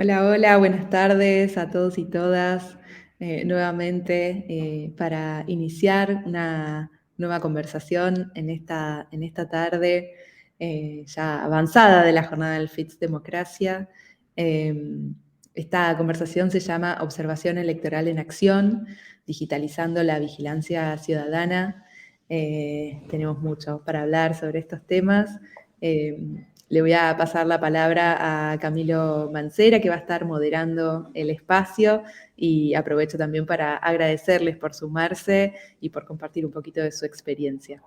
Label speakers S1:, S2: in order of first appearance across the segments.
S1: Hola, hola, buenas tardes a todos y todas. Nuevamente para iniciar una nueva conversación en esta tarde ya avanzada de la jornada del FITS Democracia. Esta conversación se llama Observación Electoral en Acción, digitalizando la vigilancia ciudadana. Tenemos mucho para hablar sobre estos temas. Le voy a pasar la palabra a Camilo Mancera, que va a estar moderando el espacio, y aprovecho también para agradecerles por sumarse y por compartir un poquito de su experiencia.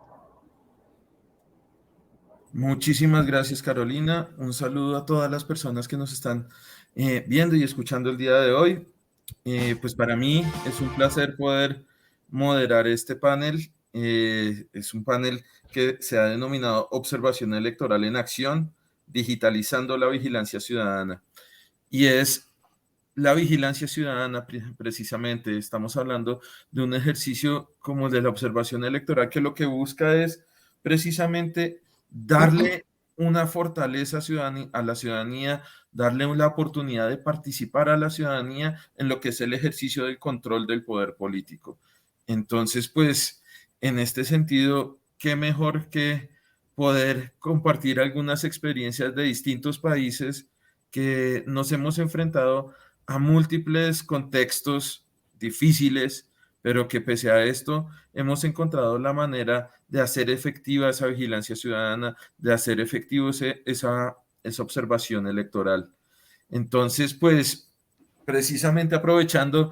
S2: Muchísimas gracias, Carolina. Un saludo a todas las personas que nos están viendo y escuchando el día de hoy. Pues para mí es un placer poder moderar este panel. Es un panel que se ha denominado Observación Electoral en Acción, digitalizando la vigilancia ciudadana. Y es la vigilancia ciudadana, precisamente, estamos hablando de un ejercicio como el de la observación electoral, que lo que busca es precisamente darle una fortaleza a la ciudadanía, darle la oportunidad de participar a la ciudadanía en lo que es el ejercicio del control del poder político. Entonces, pues, en este sentido, qué mejor que poder compartir algunas experiencias de distintos países que nos hemos enfrentado a múltiples contextos difíciles, pero que pese a esto hemos encontrado la manera de hacer efectiva esa vigilancia ciudadana, de hacer efectivo esa observación electoral. Entonces, pues, precisamente aprovechando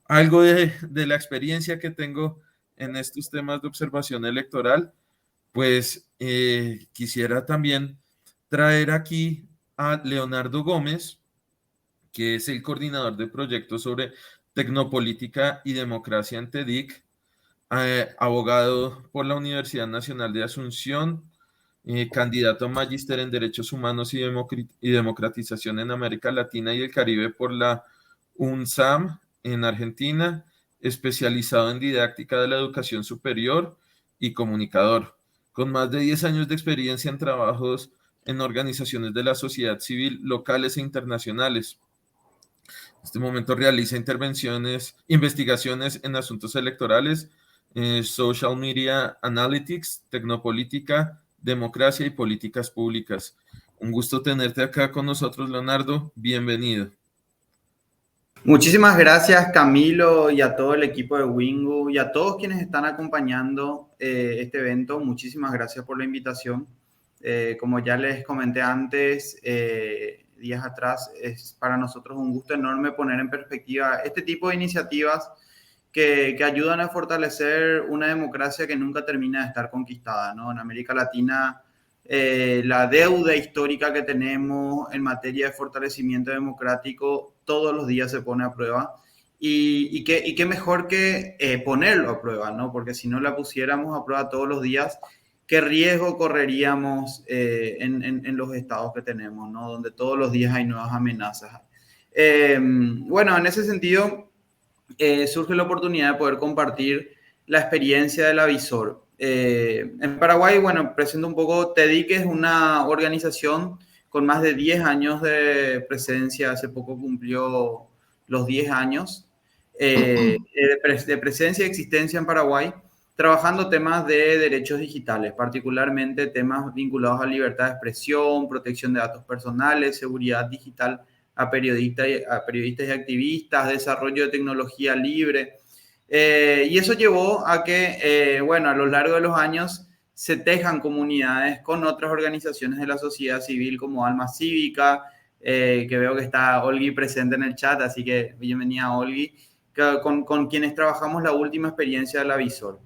S2: algo de la experiencia que tengo en estos temas de observación electoral, pues quisiera también traer aquí a Leonardo Gómez, que es el coordinador de proyectos sobre tecnopolítica y democracia en TEDIC, abogado por la Universidad Nacional de Asunción, candidato a magíster en Derechos Humanos y Democratización en América Latina y el Caribe por la UNSAM en Argentina, especializado en didáctica de la educación superior y comunicador, con más de 10 años de experiencia en trabajos en organizaciones de la sociedad civil locales e internacionales. En este momento realiza investigaciones en asuntos electorales, social media analytics, tecnopolítica, democracia y políticas públicas. Un gusto tenerte acá con nosotros, Leonardo. Bienvenido.
S3: Muchísimas gracias, Camilo, y a todo el equipo de Wingu y a todos quienes están acompañando este evento. Muchísimas gracias por la invitación. Como ya les comenté antes, días atrás, es para nosotros un gusto enorme poner en perspectiva este tipo de iniciativas que ayudan a fortalecer una democracia que nunca termina de estar conquistada, ¿no? En América Latina, la deuda histórica que tenemos en materia de fortalecimiento democrático todos los días se pone a prueba. Y qué mejor que ponerlo a prueba, ¿no? Porque si no la pusiéramos a prueba todos los días, ¿qué riesgo correríamos en los estados que tenemos, ¿no? Donde todos los días hay nuevas amenazas. Bueno, en ese sentido, surge la oportunidad de poder compartir la experiencia del avisor. En Paraguay, bueno, presento un poco, TEDIC es una organización con más de 10 años de presencia, hace poco cumplió los 10 años de presencia y existencia en Paraguay, trabajando temas de derechos digitales, particularmente temas vinculados a libertad de expresión, protección de datos personales, seguridad digital a periodistas y activistas, desarrollo de tecnología libre. Y eso llevó a que, bueno, a lo largo de los años se tejan comunidades con otras organizaciones de la sociedad civil como Alma Cívica, que veo que está Olgi presente en el chat, así que bienvenida Olgi, con quienes trabajamos la última experiencia del Avisor.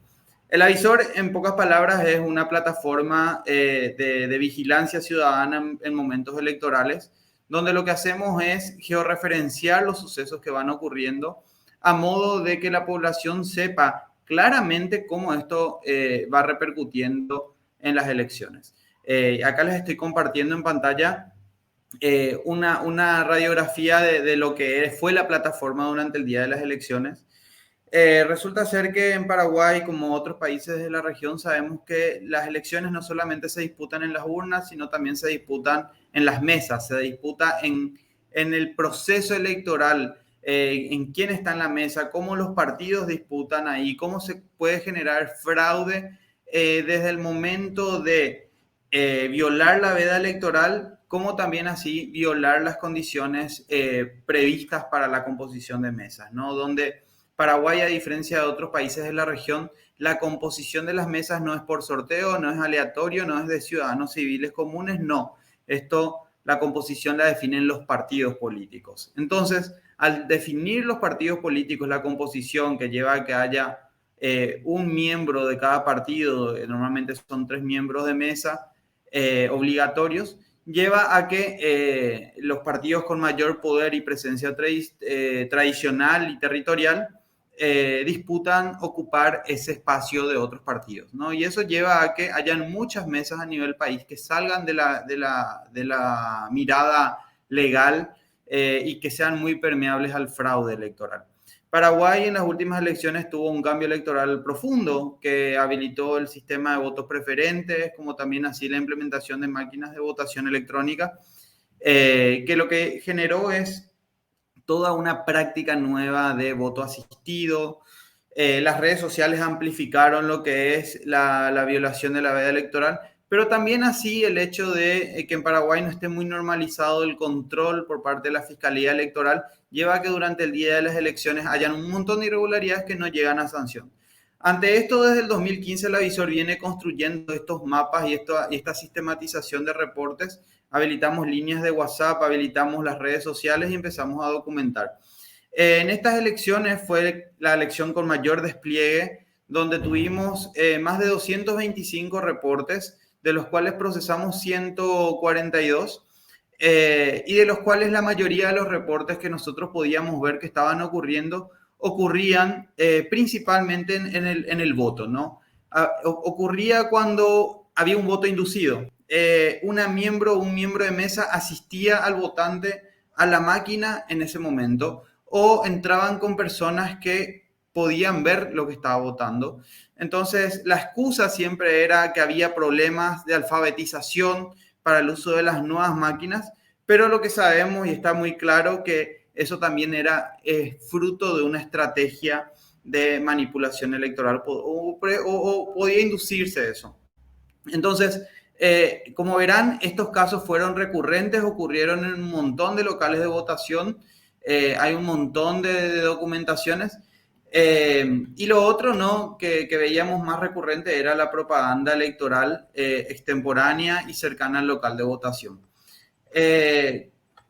S3: El Avisor, en pocas palabras, es una plataforma de vigilancia ciudadana en momentos electorales, donde lo que hacemos es georreferenciar los sucesos que van ocurriendo a modo de que la población sepa claramente cómo esto va repercutiendo en las elecciones. Acá les estoy compartiendo en pantalla una radiografía de lo que fue la plataforma durante el día de las elecciones. Resulta ser que en Paraguay, como otros países de la región, sabemos que las elecciones no solamente se disputan en las urnas, sino también se disputan en las mesas, se disputa en el proceso electoral, en quién está en la mesa, cómo los partidos disputan ahí, cómo se puede generar fraude desde el momento de violar la veda electoral, como también así violar las condiciones previstas para la composición de mesas, ¿no? Donde Paraguay, a diferencia de otros países de la región, la composición de las mesas no es por sorteo, no es aleatorio, no es de ciudadanos civiles comunes, no. La composición la definen los partidos políticos. Entonces, al definir los partidos políticos, la composición que lleva a que haya un miembro de cada partido, normalmente son 3 miembros de mesa obligatorios, lleva a que los partidos con mayor poder y presencia tradicional y territorial disputan ocupar ese espacio de otros partidos, ¿no? Y eso lleva a que hayan muchas mesas a nivel país que salgan de la mirada legal y que sean muy permeables al fraude electoral. Paraguay en las últimas elecciones tuvo un cambio electoral profundo que habilitó el sistema de votos preferentes, como también así la implementación de máquinas de votación electrónica, que lo que generó es toda una práctica nueva de voto asistido. Las redes sociales amplificaron lo que es la violación de la veda electoral, pero también así el hecho de que en Paraguay no esté muy normalizado el control por parte de la Fiscalía Electoral lleva a que durante el día de las elecciones hayan un montón de irregularidades que no llegan a sanción. Ante esto, desde el 2015, la Visor viene construyendo estos mapas y esta sistematización de reportes. Habilitamos líneas de WhatsApp, habilitamos las redes sociales y empezamos a documentar. En estas elecciones fue la elección con mayor despliegue, donde tuvimos más de 225 reportes, de los cuales procesamos 142, y de los cuales la mayoría de los reportes que nosotros podíamos ver que estaban ocurrían principalmente en el voto, ¿no? Ocurría cuando había un voto inducido. Un miembro de mesa asistía al votante a la máquina en ese momento, o entraban con personas que podían ver lo que estaba votando. Entonces, la excusa siempre era que había problemas de alfabetización para el uso de las nuevas máquinas, pero lo que sabemos y está muy claro que eso también era fruto de una estrategia de manipulación electoral o podía inducirse eso. Entonces, como verán, estos casos fueron recurrentes, ocurrieron en un montón de locales de votación, hay un montón de documentaciones. Y lo otro, ¿no?, que veíamos más recurrente era la propaganda electoral extemporánea y cercana al local de votación.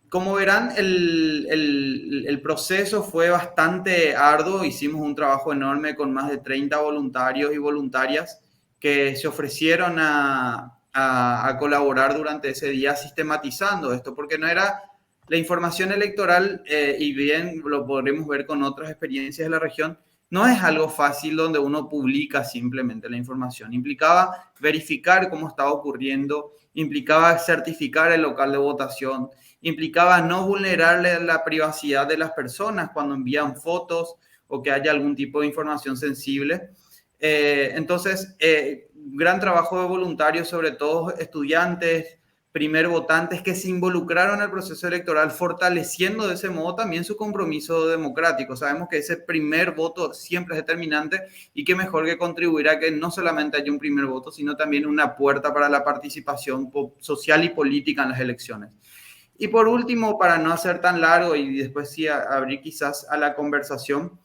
S3: Como verán, el proceso fue bastante arduo. Hicimos un trabajo enorme con más de 30 voluntarios y voluntarias que se ofrecieron a colaborar durante ese día sistematizando esto, porque no era la información electoral, y bien lo podremos ver con otras experiencias de la región, no es algo fácil donde uno publica simplemente la información. Implicaba verificar cómo estaba ocurriendo, implicaba certificar el local de votación, implicaba no vulnerarle la privacidad de las personas cuando envían fotos o que haya algún tipo de información sensible. Entonces, gran trabajo de voluntarios, sobre todo estudiantes, primer votantes que se involucraron en el proceso electoral, fortaleciendo de ese modo también su compromiso democrático. Sabemos que ese primer voto siempre es determinante y qué mejor que contribuir a que no solamente haya un primer voto, sino también una puerta para la participación social y política en las elecciones. Y por último, para no hacer tan largo y después sí abrir quizás a la conversación,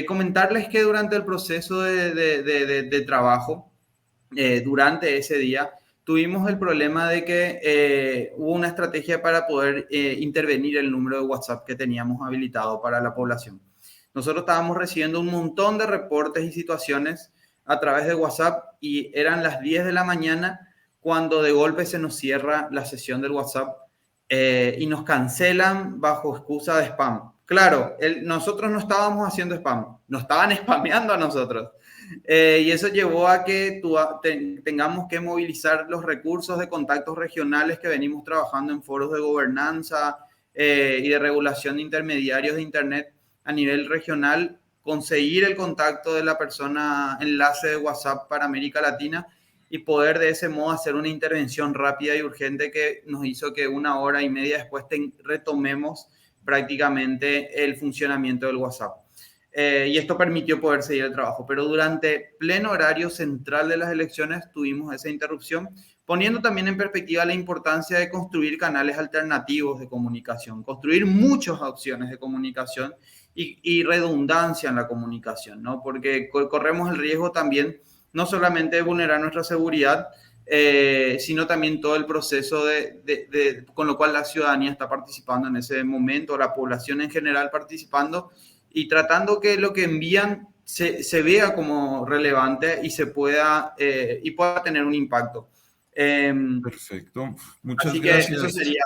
S3: comentarles que durante el proceso de trabajo, durante ese día, tuvimos el problema de que hubo una estrategia para poder intervenir el número de WhatsApp que teníamos habilitado para la población. Nosotros estábamos recibiendo un montón de reportes y situaciones a través de WhatsApp y eran las 10 de la mañana cuando de golpe se nos cierra la sesión del WhatsApp y nos cancelan bajo excusa de spam. Claro, nosotros no estábamos haciendo spam, nos estaban spameando a nosotros. Y eso llevó a que tengamos que movilizar los recursos de contactos regionales que venimos trabajando en foros de gobernanza y de regulación de intermediarios de Internet a nivel regional, conseguir el contacto de la persona enlace de WhatsApp para América Latina y poder de ese modo hacer una intervención rápida y urgente que nos hizo que 1 hora y media después retomemos prácticamente el funcionamiento del WhatsApp. Y esto permitió poder seguir el trabajo, pero durante pleno horario central de las elecciones tuvimos esa interrupción, poniendo también en perspectiva la importancia de construir canales alternativos de comunicación, construir muchas opciones de comunicación y redundancia en la comunicación, ¿no? Porque corremos el riesgo también no solamente de vulnerar nuestra seguridad, sino también todo el proceso con lo cual la ciudadanía está participando en ese momento, la población en general participando y tratando que lo que envían se vea como relevante y pueda tener un impacto.
S2: Perfecto. Muchas
S3: Así que eso
S2: gracias.
S3: sería.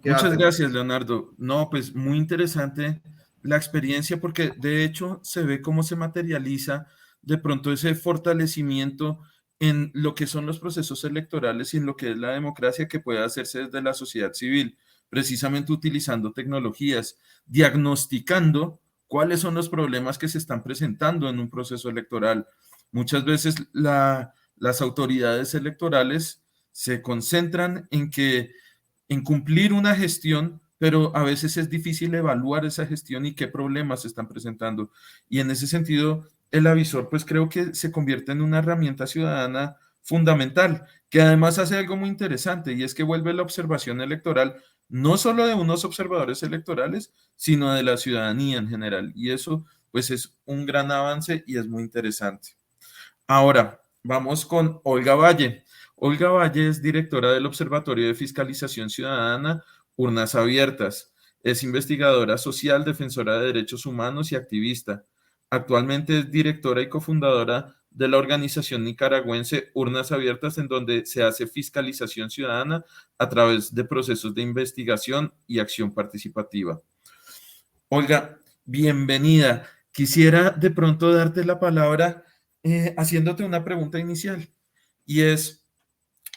S2: Muchas
S3: Quédate.
S2: gracias, Leonardo. No, pues muy interesante la experiencia porque de hecho se ve cómo se materializa de pronto ese fortalecimiento en lo que son los procesos electorales y en lo que es la democracia que puede hacerse desde la sociedad civil, precisamente utilizando tecnologías, diagnosticando cuáles son los problemas que se están presentando en un proceso electoral. Muchas veces las autoridades electorales se concentran en cumplir una gestión, pero a veces es difícil evaluar esa gestión y qué problemas se están presentando. Y en ese sentido, el avisor, pues creo que se convierte en una herramienta ciudadana fundamental, que además hace algo muy interesante y es que vuelve la observación electoral no solo de unos observadores electorales, sino de la ciudadanía en general. Y eso, pues, es un gran avance y es muy interesante. Ahora, vamos con Olga Valle. Olga Valle es directora del Observatorio de Fiscalización Ciudadana, Urnas Abiertas. Es investigadora social, defensora de derechos humanos y activista. Actualmente es directora y cofundadora de la organización nicaragüense Urnas Abiertas, en donde se hace fiscalización ciudadana a través de procesos de investigación y acción participativa. Olga, bienvenida. Quisiera de pronto darte la palabra haciéndote una pregunta inicial y es,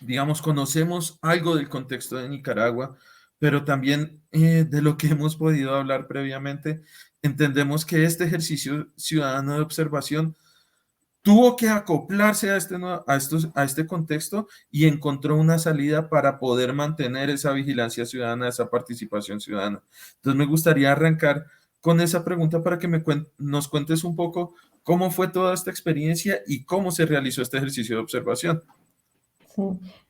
S2: digamos, conocemos algo del contexto de Nicaragua, pero también de lo que hemos podido hablar previamente, entendemos que este ejercicio ciudadano de observación tuvo que acoplarse a este contexto y encontró una salida para poder mantener esa vigilancia ciudadana, esa participación ciudadana. Entonces me gustaría arrancar con esa pregunta para que nos cuentes un poco cómo fue toda esta experiencia y cómo se realizó este ejercicio de observación.
S4: Sí,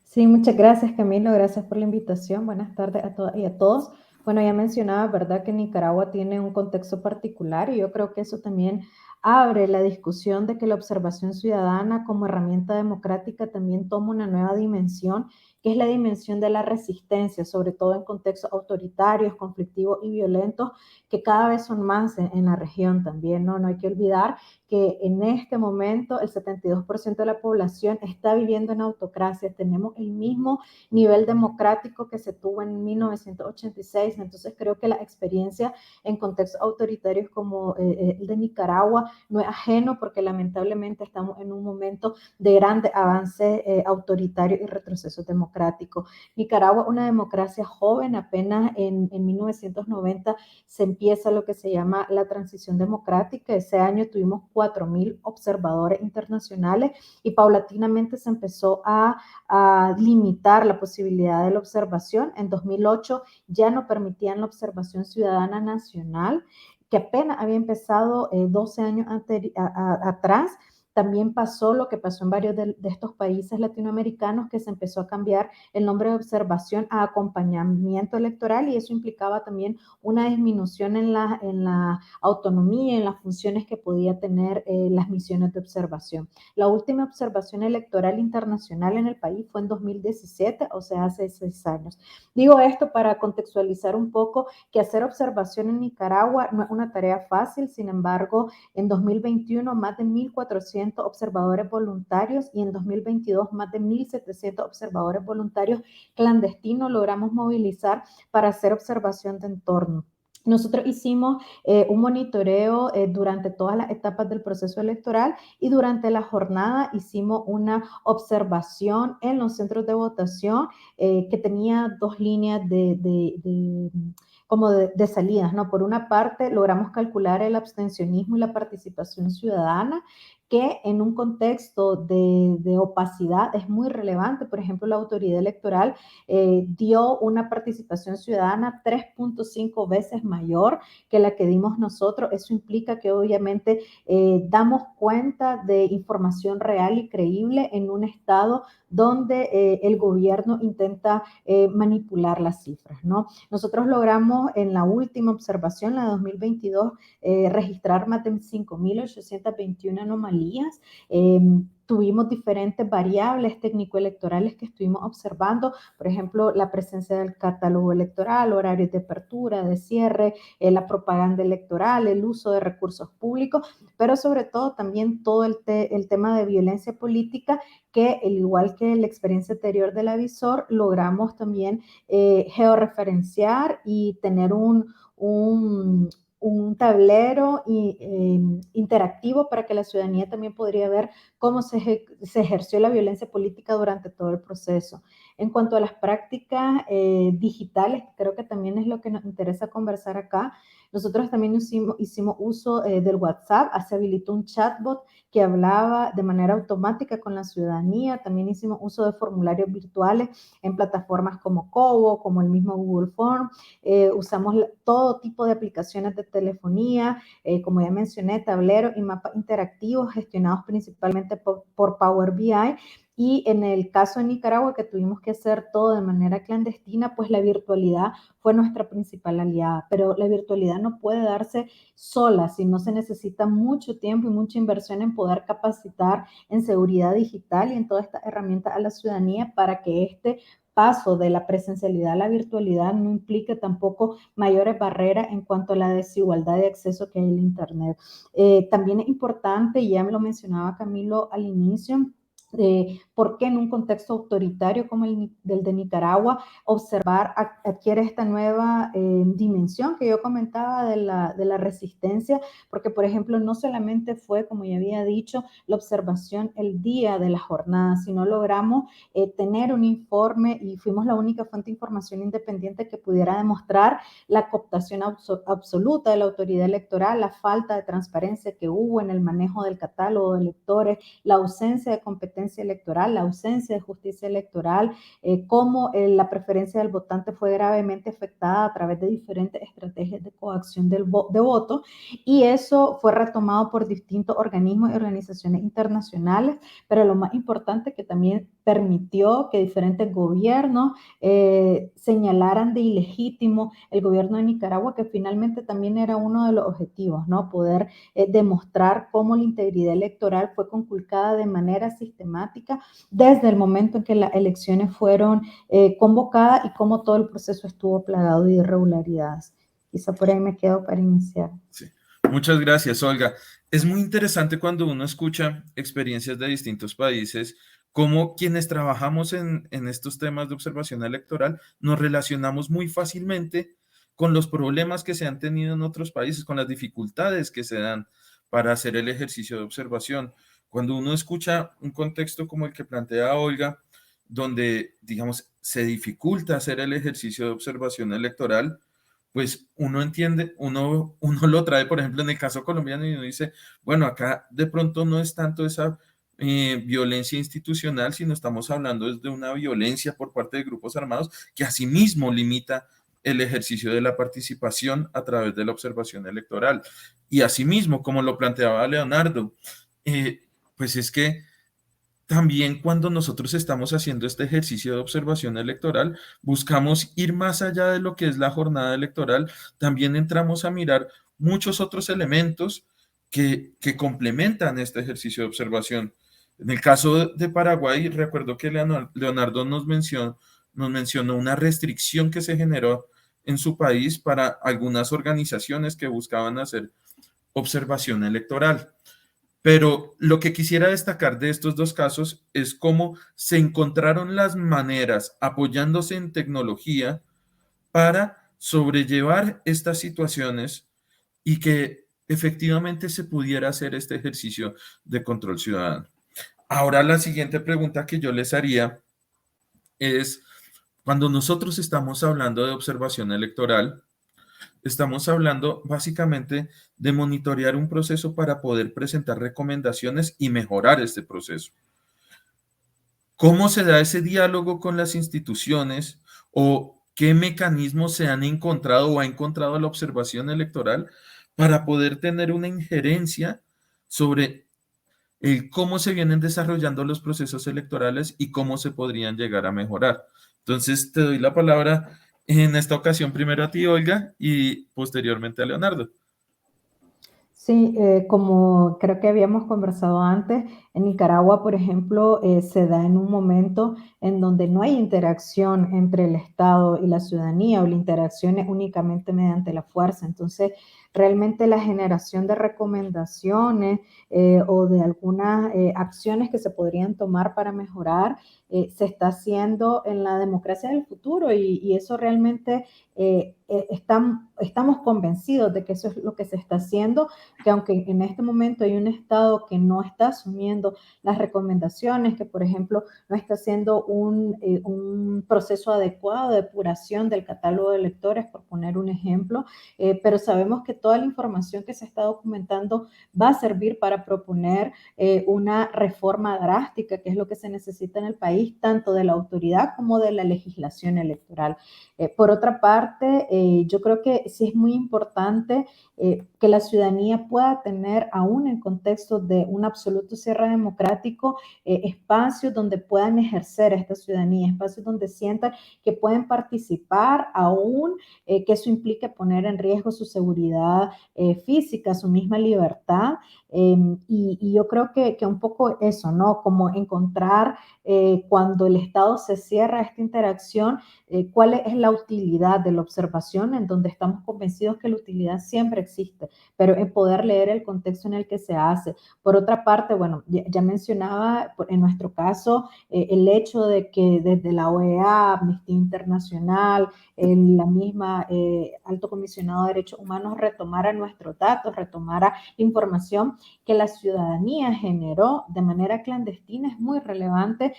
S4: sí, muchas gracias, Camilo. Gracias por la invitación. Buenas tardes a todas y a todos. Bueno, ya mencionaba, ¿verdad?, que Nicaragua tiene un contexto particular y yo creo que eso también abre la discusión de que la observación ciudadana como herramienta democrática también toma una nueva dimensión, que es la dimensión de la resistencia, sobre todo en contextos autoritarios, conflictivos y violentos, que cada vez son más en la región también, ¿no? No hay que olvidar que en este momento el 72% de la población está viviendo en autocracia. Tenemos el mismo nivel democrático que se tuvo en 1986. Entonces creo que la experiencia en contextos autoritarios como el de Nicaragua no es ajeno porque lamentablemente estamos en un momento de grande avance autoritario y retroceso democrático. Nicaragua es una democracia joven, apenas en 1990 se empieza lo que se llama la transición democrática. Ese año tuvimos 4.000 observadores internacionales y paulatinamente se empezó a limitar la posibilidad de la observación. En 2008 ya no permitían la observación ciudadana nacional, que apenas había empezado 12 años atrás. También pasó lo que pasó en varios de estos países latinoamericanos, que se empezó a cambiar el nombre de observación a acompañamiento electoral, y eso implicaba también una disminución en la autonomía, en las funciones que podía tener las misiones de observación. La última observación electoral internacional en el país fue en 2017, o sea, hace 6 años. Digo esto para contextualizar un poco que hacer observación en Nicaragua no es una tarea fácil. Sin embargo, en 2021 más de 1.400 observadores voluntarios y en 2022 más de 1.700 observadores voluntarios clandestinos logramos movilizar para hacer observación de entorno. Nosotros hicimos un monitoreo durante todas las etapas del proceso electoral y durante la jornada hicimos una observación en los centros de votación que tenía 2 líneas de salidas, ¿no? Por una parte, logramos calcular el abstencionismo y la participación ciudadana, que en un contexto de opacidad es muy relevante. Por ejemplo, la autoridad electoral dio una participación ciudadana 3.5 veces mayor que la que dimos nosotros. Eso implica que obviamente damos cuenta de información real y creíble en un estado donde el gobierno intenta manipular las cifras, ¿no? Nosotros logramos en la última observación, la de 2022, registrar más de 5.821 anomalías. Tuvimos diferentes variables técnico-electorales que estuvimos observando, por ejemplo, la presencia del catálogo electoral, horarios de apertura, de cierre, la propaganda electoral, el uso de recursos públicos, pero sobre todo también todo el tema de violencia política, que al igual que la experiencia anterior del avisor, logramos también georreferenciar y tener un tablero interactivo para que la ciudadanía también podría ver cómo se ejerció la violencia política durante todo el proceso. En cuanto a las prácticas digitales, creo que también es lo que nos interesa conversar acá. Nosotros también hicimos uso del WhatsApp, se habilitó un chatbot que hablaba de manera automática con la ciudadanía. También hicimos uso de formularios virtuales en plataformas como Cobo, como el mismo Google Form. Usamos todo tipo de aplicaciones de telefonía, como ya mencioné, tableros y mapas interactivos gestionados principalmente por Power BI. Y en el caso de Nicaragua, que tuvimos que hacer todo de manera clandestina, pues la virtualidad fue nuestra principal aliada. Pero la virtualidad no puede darse sola, sino se necesita mucho tiempo y mucha inversión en poder capacitar en seguridad digital y en todas estas herramientas a la ciudadanía para que este paso de la presencialidad a la virtualidad no implique tampoco mayores barreras en cuanto a la desigualdad de acceso que hay al Internet. También es importante, y ya me lo mencionaba Camilo al inicio, por qué en un contexto autoritario como el del de Nicaragua observar adquiere esta nueva dimensión que yo comentaba de la resistencia, porque por ejemplo no solamente fue, como ya había dicho, la observación el día de la jornada, sino logramos tener un informe y fuimos la única fuente de información independiente que pudiera demostrar la cooptación absoluta de la autoridad electoral, la falta de transparencia que hubo en el manejo del catálogo de electores, la ausencia de competencia electoral, la ausencia de justicia electoral, cómo la preferencia del votante fue gravemente afectada a través de diferentes estrategias de coacción de voto, y eso fue retomado por distintos organismos y organizaciones internacionales, pero lo más importante que también permitió que diferentes gobiernos señalaran de ilegítimo el gobierno de Nicaragua, que finalmente también era uno de los objetivos, ¿no? Poder demostrar cómo la integridad electoral fue conculcada de manera sistemática desde el momento en que las elecciones fueron convocadas y cómo todo el proceso estuvo plagado de irregularidades. Quizá por ahí me quedo para iniciar.
S2: Sí. Muchas gracias, Olga. Es muy interesante cuando uno escucha experiencias de distintos países, cómo quienes trabajamos en estos temas de observación electoral nos relacionamos muy fácilmente con los problemas que se han tenido en otros países, con las dificultades que se dan para hacer el ejercicio de observación. Cuando uno escucha un contexto como el que plantea Olga, donde, digamos, se dificulta hacer el ejercicio de observación electoral, pues uno entiende, uno lo trae, por ejemplo, en el caso colombiano y uno dice, bueno, acá de pronto no es tanto esa violencia institucional, sino estamos hablando de una violencia por parte de grupos armados que asimismo limita el ejercicio de la participación a través de la observación electoral. Y asimismo, como lo planteaba Leonardo, pues es que también cuando nosotros estamos haciendo este ejercicio de observación electoral, buscamos ir más allá de lo que es la jornada electoral, también entramos a mirar muchos otros elementos que complementan este ejercicio de observación. En el caso de Paraguay, recuerdo que Leonardo nos mencionó una restricción que se generó en su país para algunas organizaciones que buscaban hacer observación electoral. Pero lo que quisiera destacar de estos dos casos es cómo se encontraron las maneras, apoyándose en tecnología, para sobrellevar estas situaciones y que efectivamente se pudiera hacer este ejercicio de control ciudadano. Ahora la siguiente pregunta que yo les haría es, cuando nosotros estamos hablando de observación electoral, estamos hablando básicamente de monitorear un proceso para poder presentar recomendaciones y mejorar este proceso. ¿Cómo se da ese diálogo con las instituciones o qué mecanismos se han encontrado o ha encontrado la observación electoral para poder tener una injerencia sobre el cómo se vienen desarrollando los procesos electorales y cómo se podrían llegar a mejorar? Entonces, te doy la palabra en esta ocasión primero a ti, Olga, y posteriormente a Leonardo.
S4: Sí, como creo que habíamos conversado antes, en Nicaragua, por ejemplo, se da en un momento en donde no hay interacción entre el Estado y la ciudadanía, o la interacción es únicamente mediante la fuerza. Entonces, realmente la generación de recomendaciones o de algunas acciones que se podrían tomar para mejorar se está haciendo en la democracia del futuro, y eso realmente estamos convencidos de que eso es lo que se está haciendo, que aunque en este momento hay un Estado que no está asumiendo las recomendaciones, que por ejemplo no está haciendo un proceso adecuado de depuración del catálogo de electores, por poner un ejemplo, pero sabemos que toda la información que se está documentando va a servir para proponer una reforma drástica, que es lo que se necesita en el país, tanto de la autoridad como de la legislación electoral. Por otra parte, yo creo que sí es muy importante que la ciudadanía pueda tener, aún en contexto de un absoluto cierre democrático, espacios donde puedan ejercer esta ciudadanía, espacios donde sientan que pueden participar, aún que eso implique poner en riesgo su seguridad física, su misma libertad. Y yo creo que un poco eso, ¿no? Como encontrar cuando el Estado se cierra esta interacción, cuál es la utilidad de la observación, en donde estamos convencidos que la utilidad siempre existe, pero en poder leer el contexto en el que se hace. Por otra parte, bueno, ya mencionaba en nuestro caso el hecho de que desde la OEA, Amnistía Internacional, la misma Alto Comisionado de Derechos Humanos retomara nuestros datos, retomara información que la ciudadanía generó de manera clandestina, es muy relevante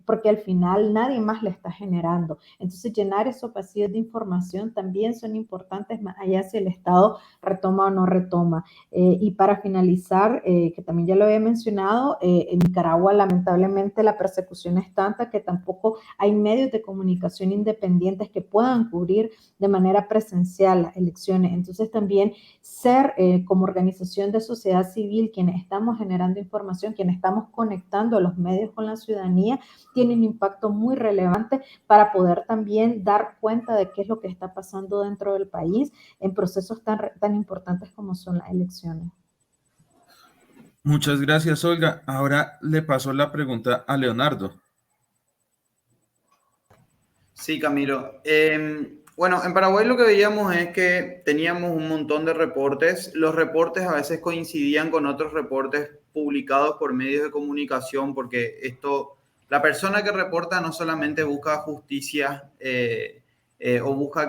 S4: porque al final nadie más la está generando. Entonces, llenar esos vacíos de información también son importantes, más allá si el Estado retoma o no retoma. Y para finalizar, que también ya lo había mencionado, en Nicaragua lamentablemente la persecución es tanta que tampoco hay medios de comunicación independientes que puedan cubrir de manera presencial las elecciones. Entonces, también ser como organización de sociedad civil quienes estamos generando información, quienes estamos conectando a los medios con la ciudadanía, tiene un impacto muy relevante para poder también dar cuenta de qué es lo que está pasando dentro del país en procesos tan importantes como son las elecciones.
S2: Muchas gracias, Olga. Ahora le paso la pregunta a Leonardo.
S3: Sí, Camilo. Bueno, en Paraguay lo que veíamos es que teníamos un montón de reportes. Los reportes a veces coincidían con otros reportes publicados por medios de comunicación, porque la persona que reporta no solamente busca justicia o busca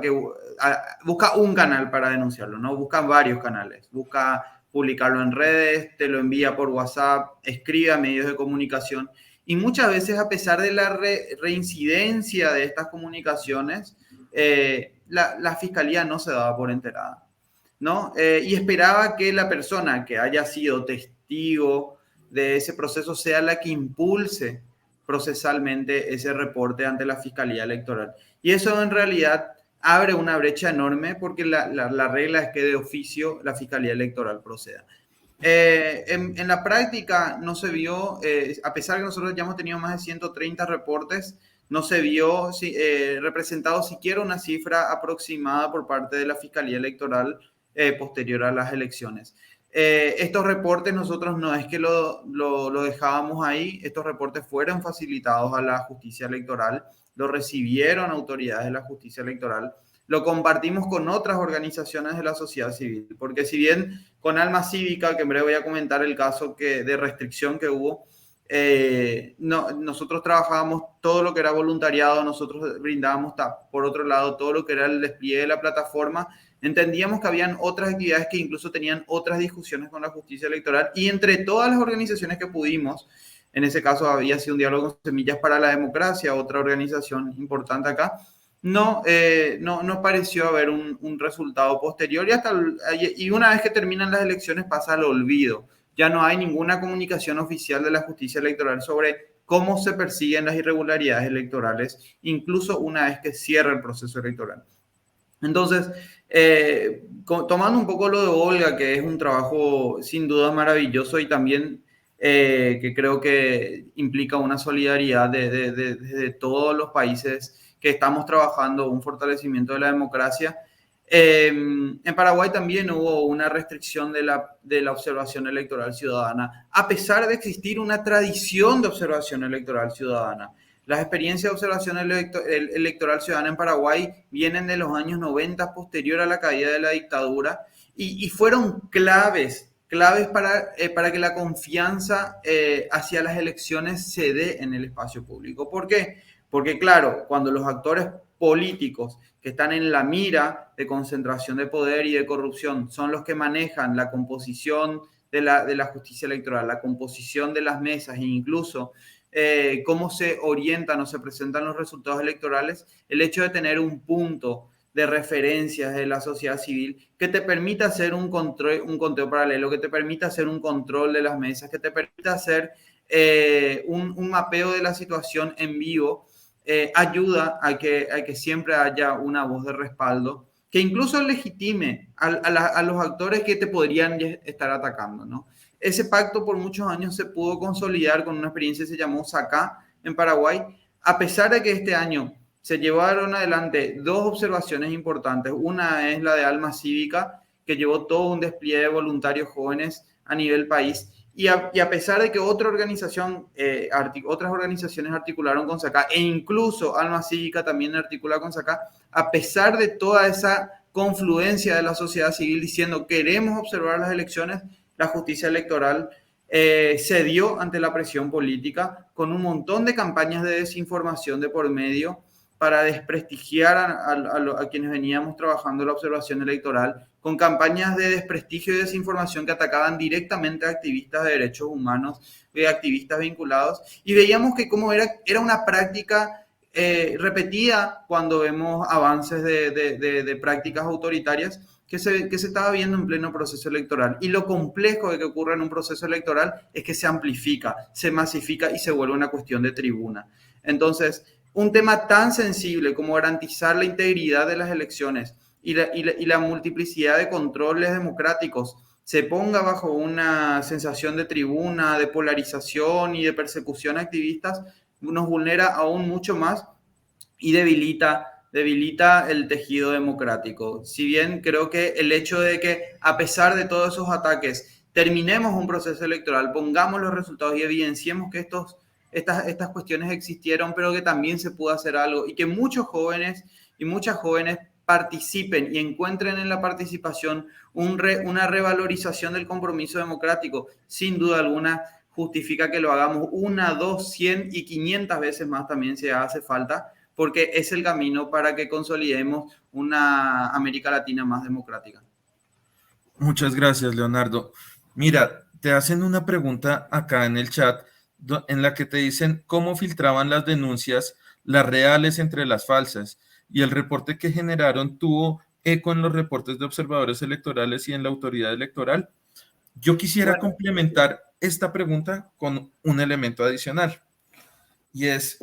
S3: un canal para denunciarlo, ¿no? Busca varios canales. Busca publicarlo en redes, te lo envía por WhatsApp, escribe a medios de comunicación. Y muchas veces, a pesar de la reincidencia de estas comunicaciones, la fiscalía no se daba por enterada, ¿no? Y esperaba que la persona que haya sido testigo de ese proceso sea la que impulse procesalmente ese reporte ante la Fiscalía Electoral. Y eso en realidad abre una brecha enorme, porque la regla es que de oficio la Fiscalía Electoral proceda. En la práctica no se vio, a pesar que nosotros ya hemos tenido más de 130 reportes, no se vio representado siquiera una cifra aproximada por parte de la Fiscalía Electoral posterior a las elecciones. Estos reportes nosotros no es que lo dejábamos ahí, estos reportes fueron facilitados a la justicia electoral, lo recibieron autoridades de la justicia electoral, lo compartimos con otras organizaciones de la sociedad civil, porque si bien con Alma Cívica, que en breve voy a comentar el caso de restricción que hubo, nosotros trabajábamos todo lo que era voluntariado, nosotros brindábamos, por otro lado, todo lo que era el despliegue de la plataforma. Entendíamos que habían otras actividades que incluso tenían otras discusiones con la justicia electoral, y entre todas las organizaciones que pudimos, en ese caso había sido un diálogo con Semillas para la Democracia, otra organización importante acá, no, no pareció haber un resultado posterior y una vez que terminan las elecciones pasa al olvido. Ya no hay ninguna comunicación oficial de la justicia electoral sobre cómo se persiguen las irregularidades electorales, incluso una vez que cierra el proceso electoral. Entonces, tomando un poco lo de Olga, que es un trabajo sin duda maravilloso y también que creo que implica una solidaridad de todos los países que estamos trabajando un fortalecimiento de la democracia. En Paraguay también hubo una restricción de la observación electoral ciudadana, a pesar de existir una tradición de observación electoral ciudadana. Las experiencias de observación electoral ciudadana en Paraguay vienen de los años 90, posterior a la caída de la dictadura, y fueron claves para que la confianza hacia las elecciones se dé en el espacio público. ¿Por qué? Porque claro, cuando los actores políticos que están en la mira de concentración de poder y de corrupción son los que manejan la composición de la justicia electoral, la composición de las mesas e incluso cómo se orientan o se presentan los resultados electorales, el hecho de tener un punto de referencias de la sociedad civil que te permita hacer un conteo paralelo, que te permita hacer un control de las mesas, que te permita hacer un mapeo de la situación en vivo, ayuda a que siempre haya una voz de respaldo que incluso legitime a los actores que te podrían estar atacando, ¿no? Ese pacto por muchos años se pudo consolidar con una experiencia que se llamó SACA en Paraguay, a pesar de que este año se llevaron adelante dos observaciones importantes. Una es la de Alma Cívica, que llevó todo un despliegue de voluntarios jóvenes a nivel país, y a pesar de que otras organizaciones articularon con SACA, e incluso Alma Cívica también articula con SACA, a pesar de toda esa confluencia de la sociedad civil diciendo queremos observar las elecciones, la justicia electoral cedió ante la presión política con un montón de campañas de desinformación de por medio para desprestigiar a quienes veníamos trabajando la observación electoral, con campañas de desprestigio y desinformación que atacaban directamente a activistas de derechos humanos y activistas vinculados. Y veíamos que como era una práctica repetida cuando vemos avances de prácticas autoritarias que se estaba viendo en pleno proceso electoral. Y lo complejo de que ocurra en un proceso electoral es que se amplifica, se masifica y se vuelve una cuestión de tribuna. Entonces, un tema tan sensible como garantizar la integridad de las elecciones y la multiplicidad de controles democráticos se ponga bajo una sensación de tribuna, de polarización y de persecución a activistas, nos vulnera aún mucho más y debilita el tejido democrático. Si bien creo que el hecho de que a pesar de todos esos ataques terminemos un proceso electoral, pongamos los resultados y evidenciemos que estas cuestiones existieron, pero que también se pudo hacer algo y que muchos jóvenes y muchas jóvenes participen y encuentren en la participación una revalorización del compromiso democrático, sin duda alguna justifica que lo hagamos 1, 2, 100 y 500 veces más también si hace falta, porque es el camino para que consolidemos una América Latina más democrática.
S2: Muchas gracias, Leonardo. Mira, te hacen una pregunta acá en el chat en la que te dicen cómo filtraban las denuncias, las reales entre las falsas, y el reporte que generaron tuvo eco en los reportes de observadores electorales y en la autoridad electoral. Yo quisiera complementar esta pregunta con un elemento adicional, y es,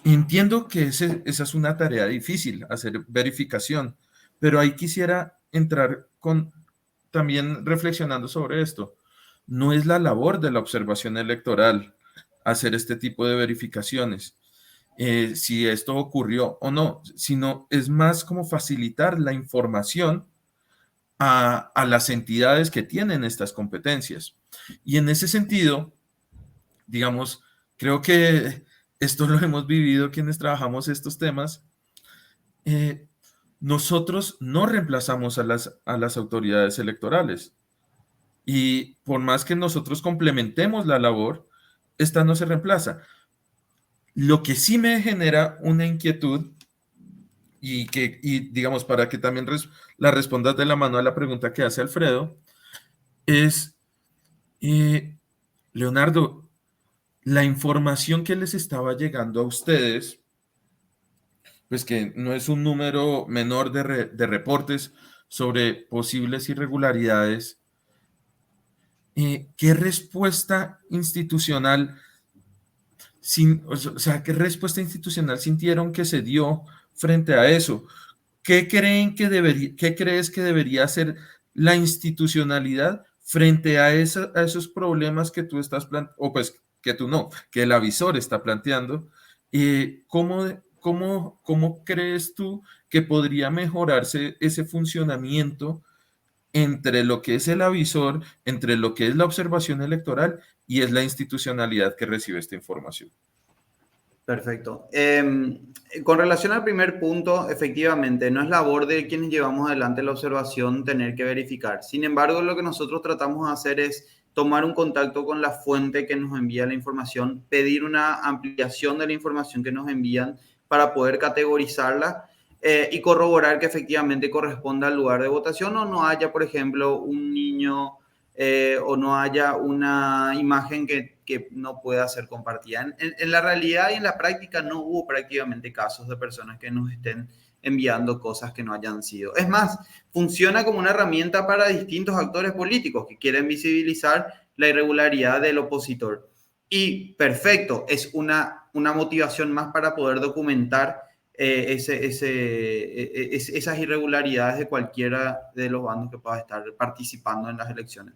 S2: entiendo que esa es una tarea difícil, hacer verificación, pero ahí quisiera entrar también reflexionando sobre esto. No es la labor de la observación electoral hacer este tipo de verificaciones, si esto ocurrió o no, sino es más como facilitar la información a las entidades que tienen estas competencias. Y en ese sentido, digamos, creo que esto lo hemos vivido quienes trabajamos estos temas. Nosotros no reemplazamos a las autoridades electorales. Y por más que nosotros complementemos la labor, esta no se reemplaza. Lo que sí me genera una inquietud y digamos, para que también la respondas de la mano a la pregunta que hace Alfredo, es, Leonardo, la información que les estaba llegando a ustedes pues que no es un número menor de reportes sobre posibles irregularidades. ¿Qué respuesta institucional qué respuesta institucional sintieron que se dio frente a eso? ¿Qué crees que debería hacer la institucionalidad frente a esos problemas que tú estás planteando, o pues que tú no, que el avisor está planteando? ¿Cómo crees tú que podría mejorarse ese funcionamiento entre lo que es el avisor, entre lo que es la observación electoral y es la institucionalidad que recibe esta información?
S3: Perfecto. Con relación al primer punto, efectivamente, no es labor de quienes llevamos adelante la observación tener que verificar. Sin embargo, lo que nosotros tratamos de hacer es tomar un contacto con la fuente que nos envía la información, pedir una ampliación de la información que nos envían para poder categorizarla y corroborar que efectivamente corresponda al lugar de votación o no haya, por ejemplo, un niño o no haya una imagen que no pueda ser compartida. En la realidad y en la práctica no hubo prácticamente casos de personas que nos estén enviando cosas que no hayan sido. Es más, funciona como una herramienta para distintos actores políticos que quieren visibilizar la irregularidad del opositor. Y perfecto, es una motivación más para poder documentar esas irregularidades de cualquiera de los bandos que pueda estar participando en las elecciones.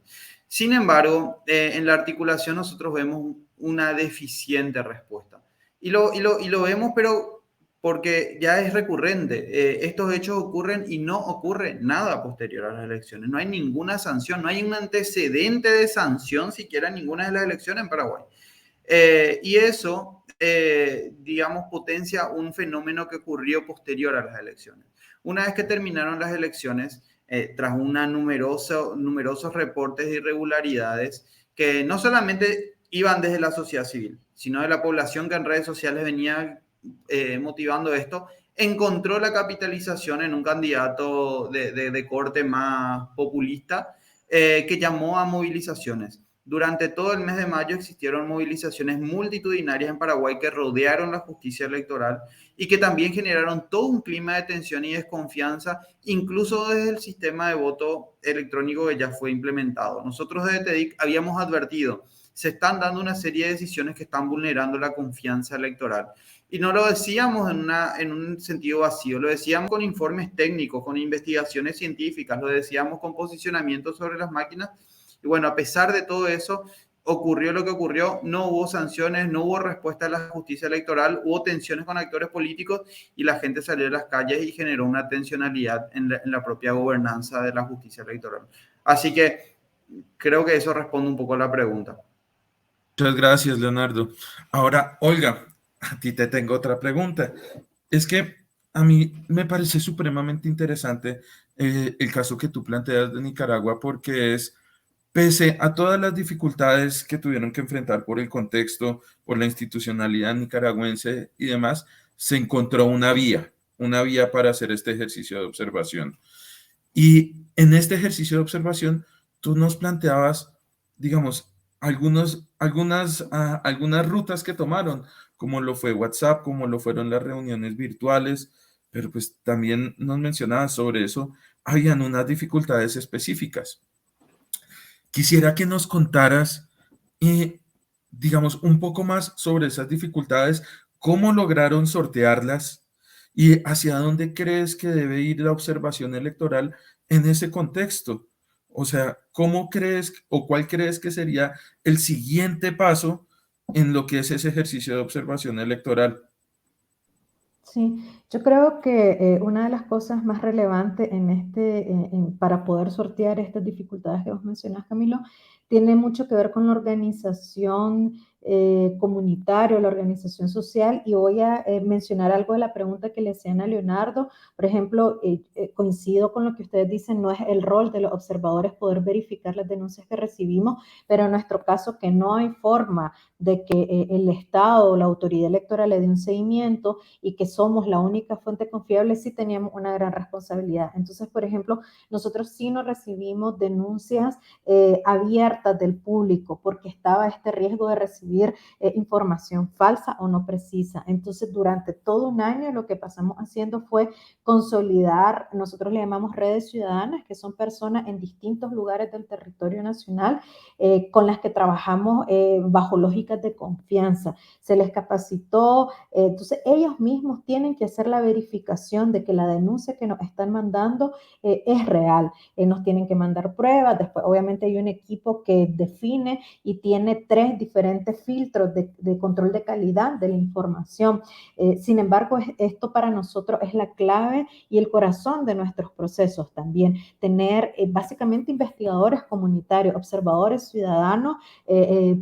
S3: Sin embargo, en la articulación nosotros vemos una deficiente respuesta. Y lo vemos, pero porque ya es recurrente. Estos hechos ocurren y no ocurre nada posterior a las elecciones. No hay ninguna sanción, no hay un antecedente de sanción siquiera en ninguna de las elecciones en Paraguay. Y eso, digamos, potencia un fenómeno que ocurrió posterior a las elecciones. Una vez que terminaron las elecciones, tras numerosos reportes de irregularidades que no solamente iban desde la sociedad civil, sino de la población que en redes sociales venía motivando esto, encontró la capitalización en un candidato de corte más populista que llamó a movilizaciones. Durante todo el mes de mayo existieron movilizaciones multitudinarias en Paraguay que rodearon la justicia electoral y que también generaron todo un clima de tensión y desconfianza, incluso desde el sistema de voto electrónico que ya fue implementado. Nosotros desde TEDIC habíamos advertido, se están dando una serie de decisiones que están vulnerando la confianza electoral. Y no lo decíamos en un sentido vacío, lo decíamos con informes técnicos, con investigaciones científicas, lo decíamos con posicionamientos sobre las máquinas. Y bueno, a pesar de todo eso, ocurrió lo que ocurrió, no hubo sanciones, no hubo respuesta a la justicia electoral, hubo tensiones con actores políticos y la gente salió de las calles y generó una tensionalidad en la propia gobernanza de la justicia electoral. Así que creo que eso responde un poco a la pregunta.
S2: Muchas gracias, Leonardo. Ahora, Olga, a ti te tengo otra pregunta. Es que a mí me parece supremamente interesante el caso que tú planteas de Nicaragua porque pese a todas las dificultades que tuvieron que enfrentar por el contexto, por la institucionalidad nicaragüense y demás, se encontró una vía para hacer este ejercicio de observación. Y en este ejercicio de observación, tú nos planteabas, digamos, algunas rutas que tomaron, como lo fue WhatsApp, como lo fueron las reuniones virtuales, pero pues también nos mencionabas sobre eso, habían unas dificultades específicas. Quisiera que nos contaras, digamos, un poco más sobre esas dificultades, cómo lograron sortearlas y hacia dónde crees que debe ir la observación electoral en ese contexto. O sea, ¿cómo crees o cuál crees que sería el siguiente paso en lo que es ese ejercicio de observación electoral?
S4: Sí, yo creo que una de las cosas más relevantes para poder sortear estas dificultades que vos mencionas, Camilo, tiene mucho que ver con la organización comunitaria, la organización social, y voy a mencionar algo de la pregunta que le hacían a Leonardo. Por ejemplo, coincido con lo que ustedes dicen, no es el rol de los observadores poder verificar las denuncias que recibimos, pero en nuestro caso que no hay forma de que el Estado o la autoridad electoral le dé un seguimiento y que somos la única fuente confiable, sí teníamos una gran responsabilidad. Entonces, por ejemplo, nosotros sí no recibimos denuncias abiertas del público porque estaba este riesgo de recibir recibir información falsa o no precisa. Entonces, durante todo un año lo que pasamos haciendo fue consolidar, nosotros le llamamos redes ciudadanas, que son personas en distintos lugares del territorio nacional con las que trabajamos bajo lógicas de confianza. Se les capacitó, entonces ellos mismos tienen que hacer la verificación de que la denuncia que nos están mandando es real. Nos tienen que mandar pruebas, después obviamente hay un equipo que define y tiene 3 diferentes filtros de control de calidad de la información. Sin embargo, esto para nosotros es la clave y el corazón de nuestros procesos también. Tener básicamente investigadores comunitarios, observadores ciudadanos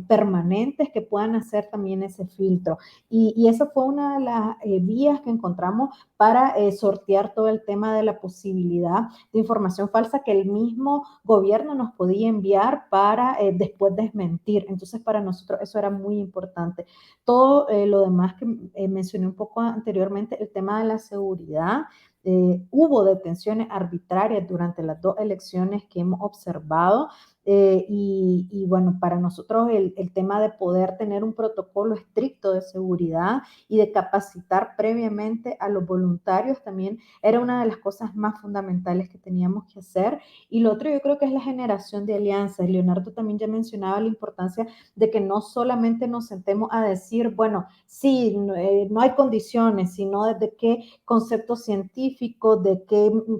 S4: permanentes que puedan hacer también ese filtro. Y esa fue una de las vías que encontramos para sortear todo el tema de la posibilidad de información falsa que el mismo gobierno nos podía enviar para después desmentir. Entonces, para nosotros eso era muy importante. Todo lo demás que mencioné un poco anteriormente, el tema de la seguridad, hubo detenciones arbitrarias durante las 2 elecciones que hemos observado. Y bueno, para nosotros el tema de poder tener un protocolo estricto de seguridad y de capacitar previamente a los voluntarios también era una de las cosas más fundamentales que teníamos que hacer. Y lo otro yo creo que es la generación de alianzas. Leonardo también ya mencionaba la importancia de que no solamente nos sentemos a decir, bueno, sí, no hay condiciones, sino desde qué conceptos científicos,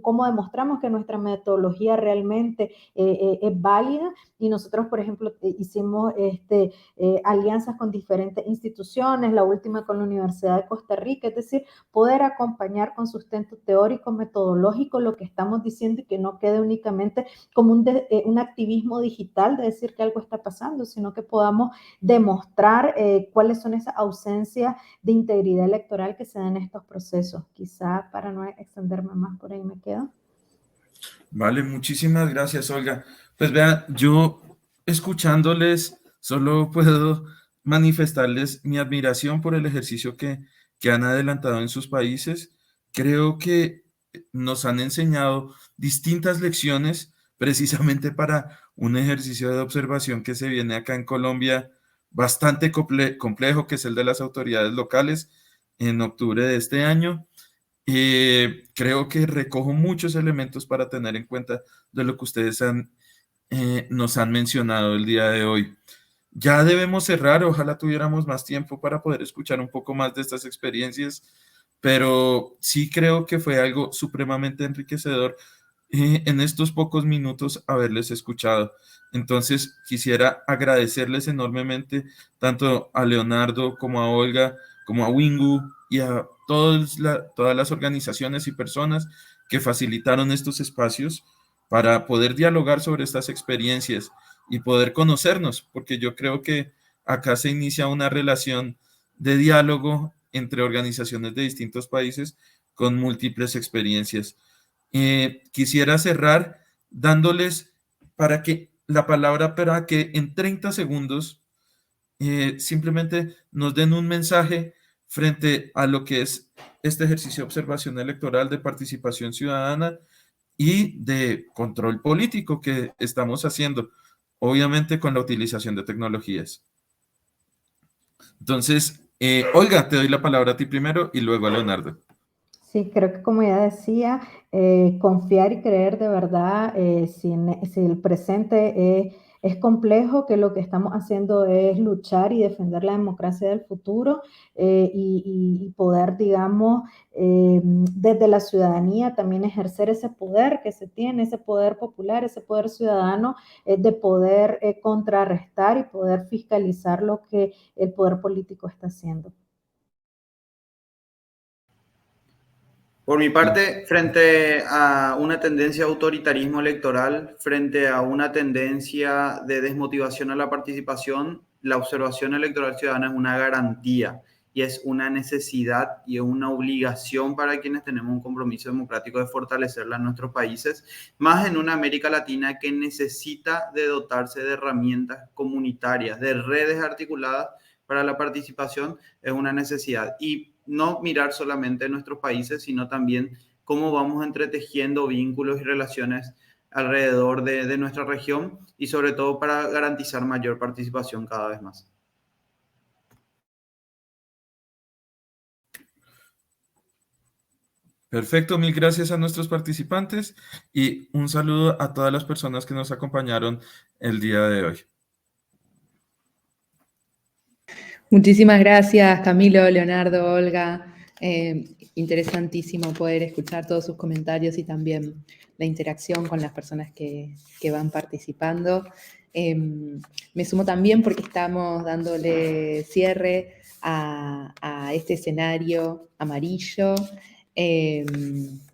S4: cómo demostramos que nuestra metodología realmente es válida. Y nosotros, por ejemplo, hicimos alianzas con diferentes instituciones, la última con la Universidad de Costa Rica, es decir, poder acompañar con sustento teórico, metodológico, lo que estamos diciendo y que no quede únicamente como un activismo digital de decir que algo está pasando, sino que podamos demostrar cuáles son esas ausencias de integridad electoral que se dan en estos procesos. Quizá para no extenderme más, por ahí me quedo.
S2: Vale, muchísimas gracias, Olga. Pues vean, yo escuchándoles solo puedo manifestarles mi admiración por el ejercicio que han adelantado en sus países. Creo que nos han enseñado distintas lecciones precisamente para un ejercicio de observación que se viene acá en Colombia bastante complejo, que es el de las autoridades locales en octubre de este año. Creo que recojo muchos elementos para tener en cuenta de lo que ustedes nos han mencionado el día de hoy. Ya debemos cerrar, ojalá tuviéramos más tiempo para poder escuchar un poco más de estas experiencias, pero sí creo que fue algo supremamente enriquecedor en estos pocos minutos haberles escuchado. Entonces, quisiera agradecerles enormemente tanto a Leonardo como a Olga, como a Wingu y a todas las organizaciones y personas que facilitaron estos espacios para poder dialogar sobre estas experiencias y poder conocernos, porque yo creo que acá se inicia una relación de diálogo entre organizaciones de distintos países con múltiples experiencias. Quisiera cerrar dándoles la palabra para que en 30 segundos simplemente nos den un mensaje frente a lo que es este ejercicio de observación electoral, de participación ciudadana y de control político que estamos haciendo, obviamente con la utilización de tecnologías. Entonces, Olga, te doy la palabra a ti primero y luego a Leonardo.
S4: Sí, creo que como ya decía, confiar y creer de verdad, si el presente es complejo, que lo que estamos haciendo es luchar y defender la democracia del futuro y poder, digamos, desde la ciudadanía también ejercer ese poder que se tiene, ese poder popular, ese poder ciudadano, de poder contrarrestar y poder fiscalizar lo que el poder político está haciendo.
S3: Por mi parte, frente a una tendencia de autoritarismo electoral, frente a una tendencia de desmotivación a la participación, la observación electoral ciudadana es una garantía y es una necesidad y una obligación para quienes tenemos un compromiso democrático de fortalecerla en nuestros países, más en una América Latina que necesita de dotarse de herramientas comunitarias, de redes articuladas para la participación, es una necesidad. Y no mirar solamente en nuestros países, sino también cómo vamos entretejiendo vínculos y relaciones alrededor de nuestra región y sobre todo para garantizar mayor participación cada vez más.
S2: Perfecto, mil gracias a nuestros participantes y un saludo a todas las personas que nos acompañaron el día de hoy.
S1: Muchísimas gracias, Camilo, Leonardo, Olga. Interesantísimo poder escuchar todos sus comentarios y también la interacción con las personas que van participando. Me sumo también porque estamos dándole cierre a este escenario amarillo,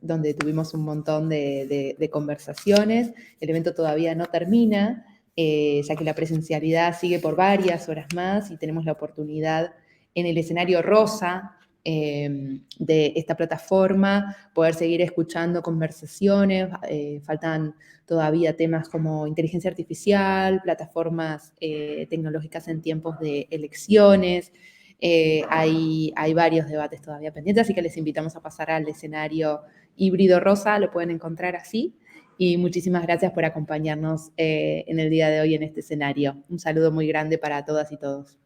S1: donde tuvimos un montón de conversaciones. El evento todavía no termina, ya que la presencialidad sigue por varias horas más y tenemos la oportunidad en el escenario rosa de esta plataforma poder seguir escuchando conversaciones. Faltan todavía temas como inteligencia artificial, plataformas tecnológicas en tiempos de elecciones. Hay varios debates todavía pendientes, así que les invitamos a pasar al escenario híbrido rosa, lo pueden encontrar así. Y muchísimas gracias por acompañarnos en el día de hoy en este escenario. Un saludo muy grande para todas y todos.